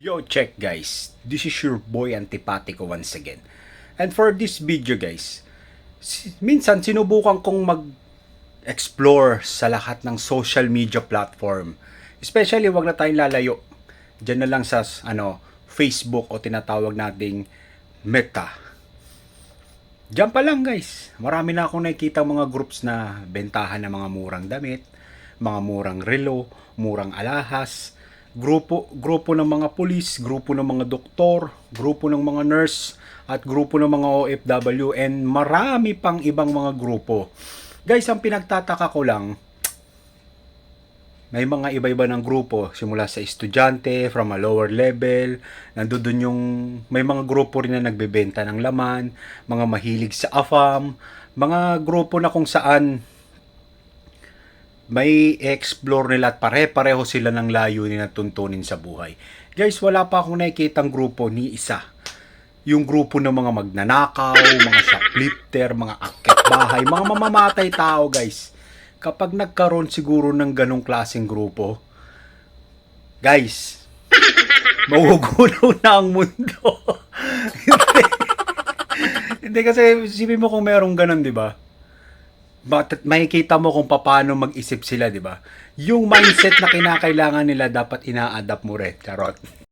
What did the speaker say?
Yo, check guys. This is your boy Antipatico once again. And for this video guys, minsan sinubukan kong mag-explore sa lahat ng social media platform. Especially wag na tayong lalayo. Diyan na lang sa Facebook o tinatawag nating Meta. Diyan pa lang guys. Marami na akong nakikita mga groups na bentahan ng mga murang damit, mga murang relo, murang alahas, grupo ng mga pulis, grupo ng mga doktor, grupo ng mga nurse, at grupo ng mga OFW, and marami pang ibang mga grupo. Guys, ang pinagtataka ko lang, may mga iba-iba ng grupo, simula sa estudyante, from a lower level, nandoon yung, may mga grupo rin na nagbebenta ng laman, mga mahilig sa AFAM, mga grupo na kung saan may explore nila at pare-pareho sila ng layunin na tuntunin sa buhay. Guys, wala pa akong nakikitang grupo ni isa. Yung grupo ng mga magnanakaw, mga shoplifter, mga akyat bahay, mga mamamatay tao guys. Kapag nagkaroon siguro ng ganong klaseng grupo, guys, magugulo na ang mundo. Hindi kasi, isipin mo kung merong ganon, di ba? Makikita mo kung paano mag-isip sila, di ba? Yung mindset na kinakailangan nila dapat ina-adapt mo rin. Charot.